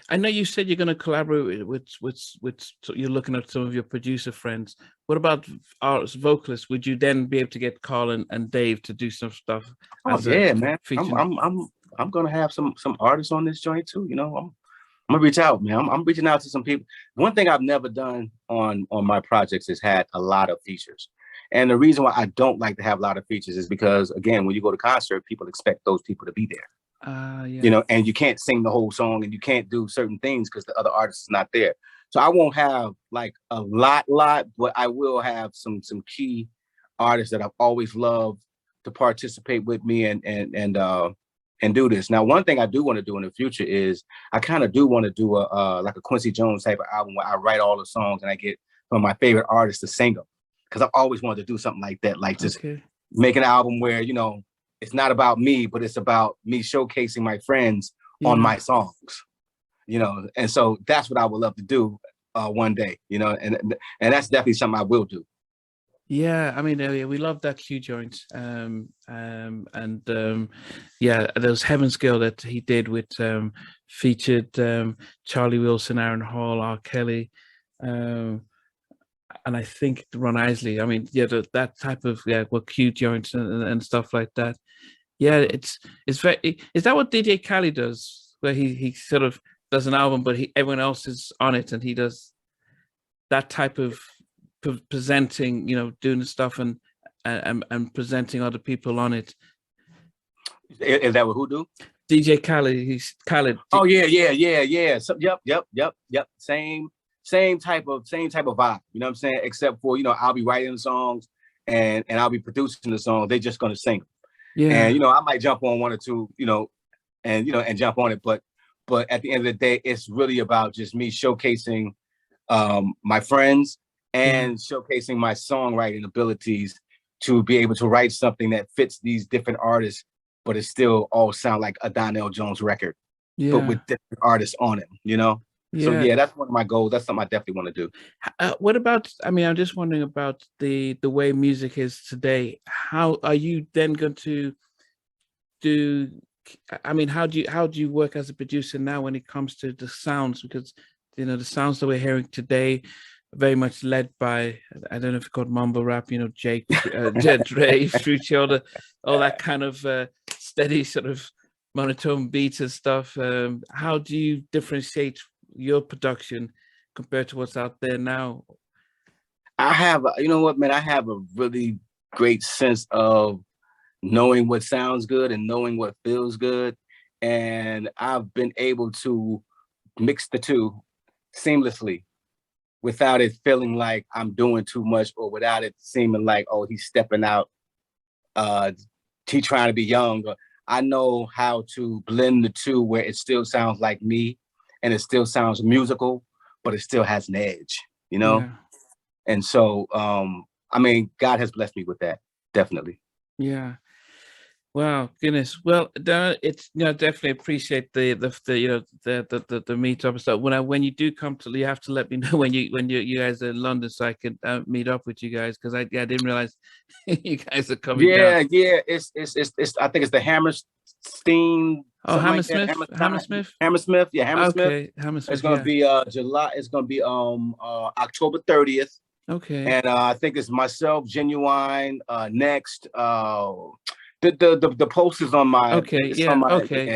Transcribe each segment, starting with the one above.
I know you said you're going to collaborate with so you're looking at some of your producer friends. What about artists, vocalists? Would you then be able to get Carl and Dave to do some stuff Oh as a yeah, man. feature? I'm gonna have some artists on this joint too. You know, I'm gonna reach out, man. I'm reaching out to some people. One thing I've never done on my projects is had a lot of features. And the reason why I don't like to have a lot of features is because, again, when you go to concert, people expect those people to be there. You Yeah. know, and you can't sing the whole song and you can't do certain things because the other artist is not there. So I won't have like a lot, but I will have some key artists that I've always loved to participate with me and do this. Now, one thing I do want to do in the future is I kind of do want to do a like a Quincy Jones type of album where I write all the songs and I get some of my favorite artists to sing them. Because I've always wanted to do something like that, like just make an album where, you know, it's not about me, but it's about me showcasing my friends on my songs, you know. And so that's what I would love to do one day, you know, and that's definitely something I will do. Yeah, I mean, we love that Q joint. Yeah, there was Heaven's Girl that he did with featured Charlie Wilson, Aaron Hall, R. Kelly, and I think Ron Isley. I mean, yeah, that type of Q joints and stuff like that. Yeah, it's very. Is that what DJ Khaled does? Where he sort of does an album, but everyone else is on it, and he does that type of presenting, you know, doing the stuff and presenting other people on it. Is that what who do? DJ Khaled. He's Khaled. Oh yeah. So, yep. Same type of vibe. You know what I'm saying? Except for, you know, I'll be writing the songs and I'll be producing the song. They're just gonna sing. Yeah. And you know, I might jump on one or two, you know, and jump on it, but at the end of the day, it's really about just me showcasing my friends and showcasing my songwriting abilities to be able to write something that fits these different artists, but it still all sound like a Donell Jones record, but with different artists on it, you know? So yeah, that's one of my goals. That's something I definitely want to do. What about, I mean, I'm just wondering about the way music is today. How are you then going to do, I mean, how do you work as a producer now when it comes to the sounds? Because, you know, the sounds that we're hearing today very much led by, I don't know if it's called mumble rap, you know, Jake, Drea, Future, all that kind of steady sort of monotone beats and stuff. How do you differentiate your production compared to what's out there now? I have, you know what, man, I have a really great sense of knowing what sounds good and knowing what feels good. And I've been able to mix the two seamlessly without it feeling like I'm doing too much or without it seeming like, oh, he's stepping out, he trying to be young. I know how to blend the two where it still sounds like me and it still sounds musical, but it still has an edge, you know? Yeah. And so, I mean, God has blessed me with that, definitely. Yeah. Wow, goodness. Well, it's, you know, definitely appreciate the you know the meetup and stuff. When you do come to, you have to let me know when you guys are in London so I can meet up with you guys, because I didn't realize you guys are coming down. Yeah. It's I think it's the Hammerstein. Oh, Hammersmith. Hammersmith. Yeah, Hammersmith. Okay, Hammersmith. It's gonna be July. It's gonna be October 30th. Okay. And I think it's myself, Genuine, next. The post is on my okay.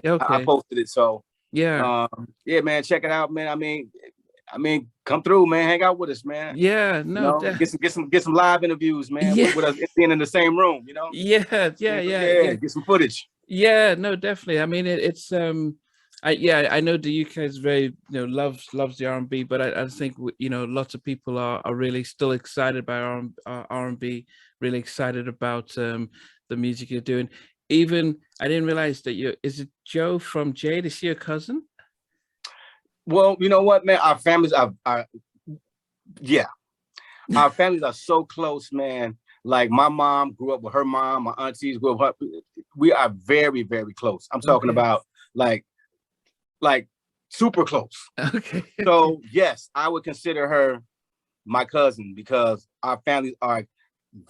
I posted it, so yeah, man, check it out, man. I mean, come through, man, hang out with us, man. Yeah, no, you know, get some live interviews, man, with us being in the same room, you know. Yeah, get some footage. Yeah, no, definitely. I mean, it's I know the UK is very, you know, loves the R&B, but I think, you know, lots of people are really still excited about R&B, really excited about the music you're doing. Even I didn't realize that is it Joe from Jade? Is she your cousin? Well, you know what, man, our families are our families are so close, man. Like my mom grew up with her mom, my aunties grew up with her. We are very, very close. I'm talking about like super close. Okay. So yes, I would consider her my cousin because our families are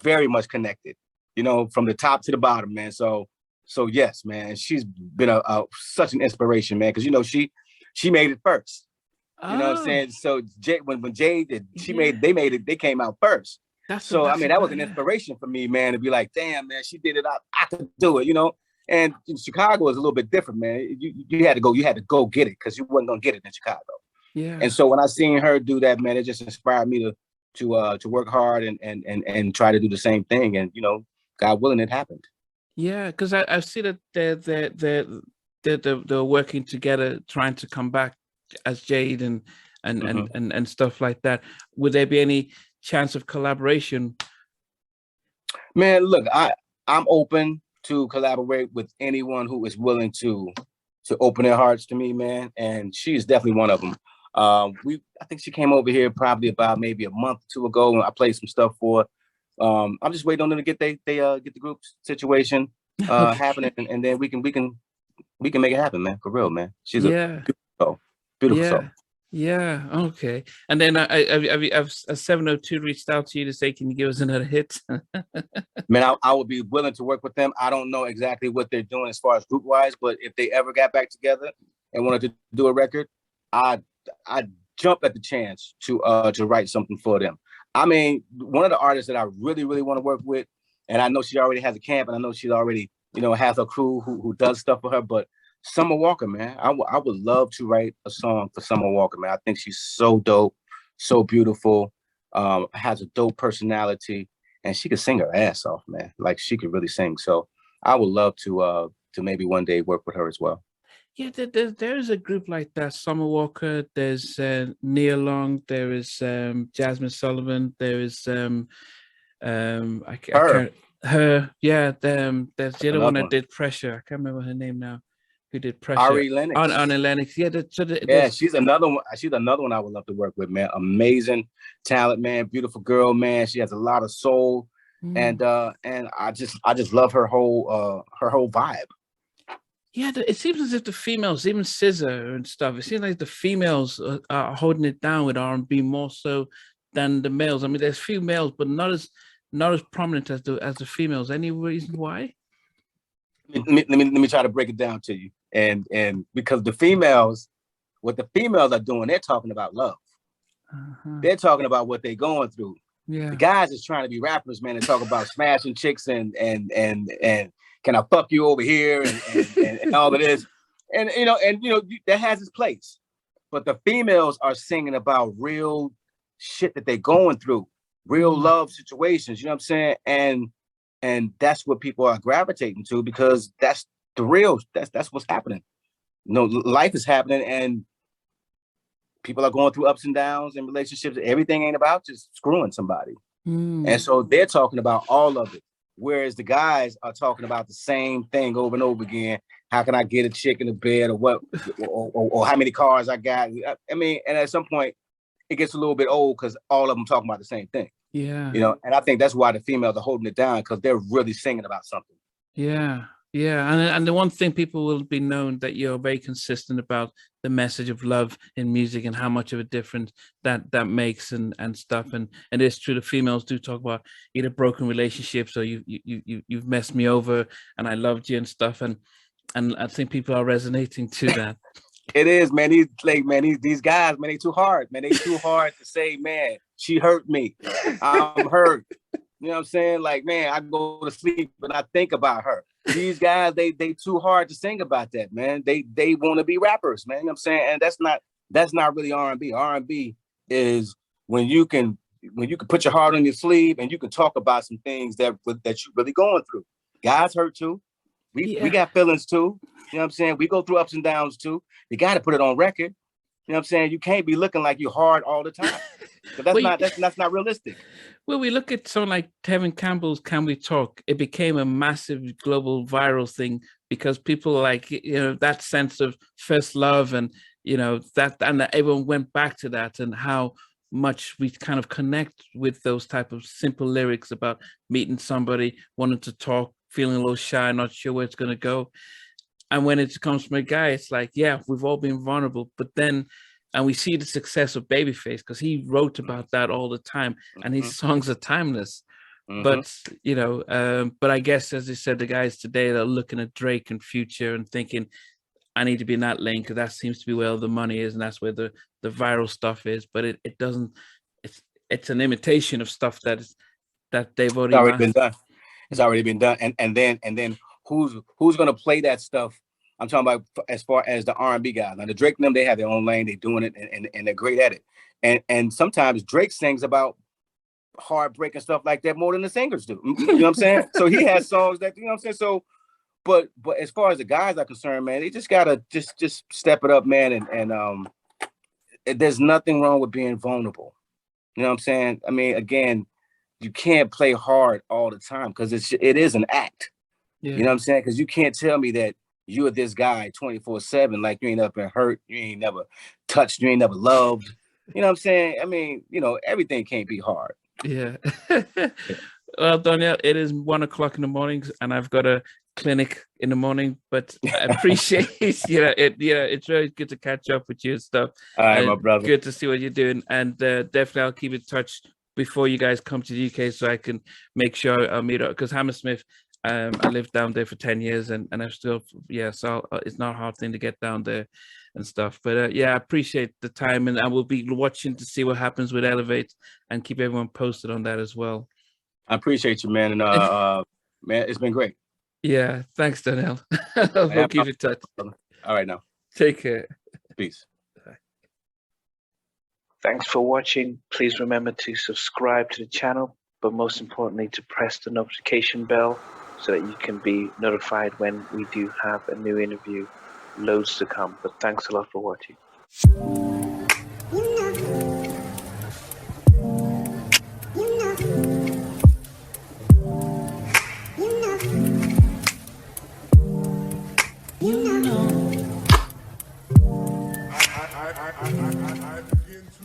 very much connected, you know, from the top to the bottom, man. So yes, man, she's been such an inspiration, man. Because, you know, she made it first. You know what I'm Oh, saying? So when Jade did, yeah. they made it, they came out first. That's So I that's mean, that was an inspiration for me, man, to be like, damn, man, she did it. I could do it, you know. And in Chicago is a little bit different, man. You had to go get it because you wasn't gonna get it in Chicago. yeah. And so when I seen her do that, man, it just inspired me to work hard and try to do the same thing. And you know, God willing, it happened. Yeah, because I see that they're working together, trying to come back as Jade and stuff like that. Would there be any chance of collaboration? Man, look, I'm open to collaborate with anyone who is willing to open their hearts to me, man. And she's definitely one of them. I think she came over here probably about maybe a month or two ago, and I played some stuff for her. I'm just waiting on them to get the group situation Okay. happening, and then we can make it happen, man. For real, man. She's a Yeah, beautiful soul. yeah, yeah. Okay. And then I've 702 reached out to you to say, can you give us another hit? Man, I would be willing to work with them. I don't know exactly what they're doing as far as group wise, but if they ever got back together and wanted to do a record, I'd jump at the chance to write something for them. I mean, one of the artists that I really, really want to work with, and I know she already has a camp, and I know she's already, you know, has her crew who does stuff for her, but Summer Walker, man, I would love to write a song for Summer Walker, man. I think she's so dope, so beautiful, has a dope personality, and she could sing her ass off, man. Like she could really sing. So I would love to maybe one day work with her as well. Yeah, there's a group like that. Summer Walker. There's Nia Long. There is Jasmine Sullivan. There is I Her, can't her. Yeah, there's the other one another that one, did Pressure. I can't remember her name now. Who did Pressure? Ari Lennox. On Lennox. Yeah, Yeah, she's another one. She's another one I would love to work with, man. Amazing talent, man. Beautiful girl, man. She has a lot of soul, and I just love her whole vibe. Yeah, it seems as if the females, even SZA and stuff, it seems like the females are holding it down with R&B more so than the males. I mean, there's few males, but not as prominent as the females. Any reason why? Let me try to break it down to you. And because what the females are doing, they're talking about love. They're talking about what they're going through. Yeah. The guys is trying to be rappers, man, and talk about smashing chicks and can I fuck you over here and all of this. And you know, that has its place. But the females are singing about real shit that they're going through, real love situations, you know what I'm saying? And that's what people are gravitating to because that's the real, that's what's happening. You know, life is happening and people are going through ups and downs in relationships. Everything ain't about just screwing somebody. And so they're talking about all of it. Whereas the guys are talking about the same thing over and over again. How can I get a chick in the bed or what, or how many cars I got? I mean, and at some point it gets a little bit old because all of them talking about the same thing. Yeah. You know, and I think that's why the females are holding it down because they're really singing about something. Yeah. Yeah. And the one thing people will be known that you're very consistent about the message of love in music and how much of a difference that makes and stuff. And it's true, the females do talk about either broken relationships or you've messed me over and I loved you and stuff. And I think people are resonating to that. It is, man. These guys, man, they too hard. Man, they too hard to say, man, she hurt me. I'm hurt. You know what I'm saying? Like, man, I go to sleep and I think about her. These guys, they too hard to sing about that, man. They want to be rappers, man. You know what I'm saying? And that's not really R&B. R&B is when you can put your heart on your sleeve and you can talk about some things that you're really going through. Guys hurt too. We got feelings too. You know what I'm saying? We go through ups and downs too. You got to put it on record. You know what I'm saying? You can't be looking like you're hard all the time. That's not realistic. Well, we look at someone like Tevin Campbell's "Can We Talk." It became a massive global viral thing because people like, you know, that sense of first love and, you know, that everyone went back to that and how much we kind of connect with those type of simple lyrics about meeting somebody, wanting to talk, feeling a little shy, not sure where it's going to go. And when it comes from a guy, it's like, yeah, we've all been vulnerable, but then, and we see the success of Babyface because he wrote about that all the time and his songs are timeless. But, you know, but I guess, as you said, the guys today, they're looking at Drake and Future and thinking, I need to be in that lane because that seems to be where all the money is, and that's where the viral stuff is. But it doesn't. It's an imitation of stuff that they've already been done. It's already been done. And then who's gonna play that stuff? I'm talking about as far as the R&B guys. Now the Drake and them, they have their own lane. They're doing it, and they're great at it. And sometimes Drake sings about heartbreak and stuff like that more than the singers do. You know what I'm saying? So he has songs that, you know what I'm saying. So, but as far as the guys are concerned, man, they just gotta just step it up, man. And there's nothing wrong with being vulnerable. You know what I'm saying? I mean, again, you can't play hard all the time because it is an act. Yeah. You know what I'm saying? Because you can't tell me that you're this guy 24/7, like you ain't never been hurt, you ain't never touched, you ain't never loved. You know what I'm saying? I mean, you know, everything can't be hard. Yeah. Well, Donell, it is 1 o'clock in the morning, and I've got a clinic in the morning. But I appreciate it's very good to catch up with you and stuff. All right, my brother. Good to see what you're doing, and definitely I'll keep in touch before you guys come to the UK so I can make sure I'll meet up, because Hammersmith, I lived down there for 10 years and I'm still, so it's not a hard thing to get down there and stuff. But I appreciate the time, and I will be watching to see what happens with Elevate and keep everyone posted on that as well. I appreciate you, man. And man, it's been great. Yeah, thanks, Donell. We'll keep in touch. All right, now. Take care. Peace. Thanks for watching. Please remember to subscribe to the channel, but most importantly, to press the notification bell so that you can be notified when we do have a new interview. Loads to come, but thanks a lot for watching. I begin to